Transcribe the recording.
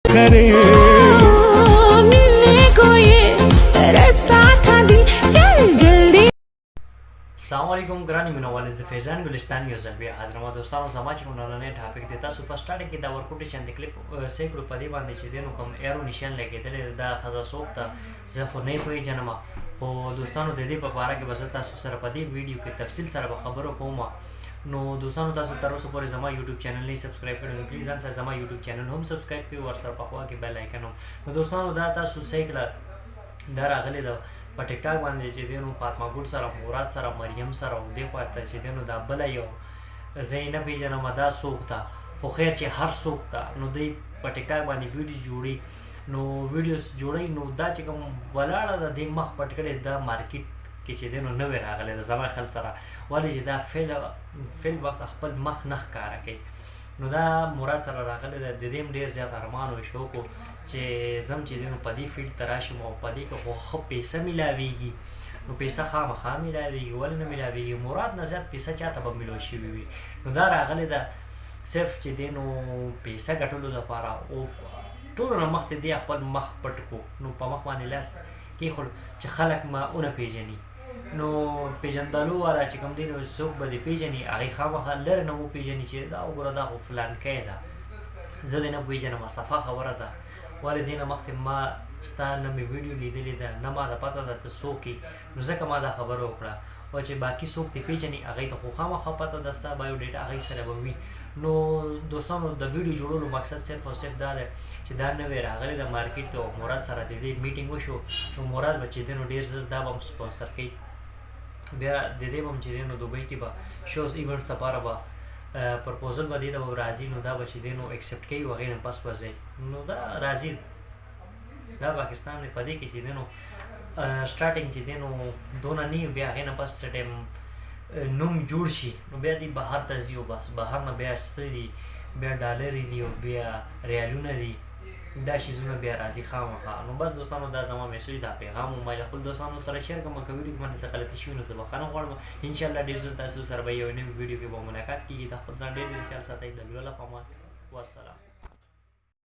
करे मिलने को ये रास्ता था दिल चल जल्दी। अस्सलामुअलैकुम ग्रानी मिनो वाले से फैजान गुलिस्तान म्यूजिक भी हाजरमा दोस्तों समाज को उन्होंने टॉपिक देता सुपरस्टार की दा वर्कआउट चंद क्लिप से ग्रुप पदी बांधे चे देनो कम एरो निशान लगे थे दा खजा सोक्ता ज खो नहीं कोई जन्मा ओ दोस्तों दे दे पपारा के बसता सर पदी वीडियो के तफसील सर खबरों कोमा नो दोस्तों तासु तरो सुपर जमा यूट्यूब चैनल नहीं सब्सक्राइब करो प्लीज आंसर जमा यूट्यूब चैनल हम सब्सक्राइब करो और सर पकवा के बेल आइकन नो दोस्तों दा तासु सैकड़ा दर अगले दा په ټیک ټاک باندې چې دینو فاطمه ګل سره مراد سره مریم سره او دی خواته چې دینو دا بل یو زینب جنم دا سوکتا خو خیر چې هر سوکتا نو دی په ټیک ټاک باندې ویډیو جوړي نو ویډیوز جوړي نو دا چې کوم ولاړه د مخ پټ کړي دا مارکیټ کې چې دینو نو راغله د زما خل سره ولې چې دا فل وخت خپل مخ نخ کار کوي نو دا مراد سره راغله د دې ډیر زیات ارمان او شوق چې زم چې دینو پدی فیلډ تراشم او پدی که خو پیسې ملاويږي نو پیسې خامخا ملاويږي ول نه ملاويږي مراد نه زیات پیسې چاته به ملو شي وي نو دا راغله دا صرف چې دینو پیسې ګټلو لپاره او ټول نه مخ ته دی خپل مخ پټ کو نو په مخ باندې لاس کې خل چې خلک ما اون پیژني نو پیژندلو ولا چې کوم دینو څوک به پیژني هغه خامخا لر نه مو پیژني چې دا وګوره دا فلان کیدا زه نه پیژنم صفه خبره ده والدین مخته ما ستانه می ویډیو لیدلې ده نه ما د پته ده ته څوک نو ځکه ما دا خبره وکړه او چې باقي څوک ته پیژني هغه ته خو خامخا پته ده ستا بایو ډیټا هغه سره به وي نو دوستانو د ویډیو جوړولو مقصد صرف او صرف دا ده چې دا نه وي راغلی د مارکیټ ته مراد سره د دې میټینګ وشو نو مراد بچی دینو ډیر زر دا بم سپانسر کوي بیا د دې بم چې دینو دوبۍ کې به شوز ایونټس لپاره به پرپوزل باندې دا راځي نو دا بچی دینو ایکسپټ کوي وغه نه پس پځي نو دا راځي دا پاکستان په دې کې چې دینو سٹارټینګ چې دینو دونه نه بیا غه نه پس ټیم نوم جوړ شي نو بیا دی بهر ته ځیو بس بهر نه بیا سړي بیا ډالر دی او بیا ریالونه دی دا شیزونه بیا راځي خامخا نو بس دوستانو دا زما میسج دا پیغام ما خپل دوستانو سره شیر کوم کوي باندې څه غلطي شي نو زه بخښنه غواړم ان شاء الله ډیر زر تاسو سره به یو نوی ویډیو کې به ملاقات کیږي دا خپل ځان ډیر خیال ساتئ د ویډیو لپاره والسلام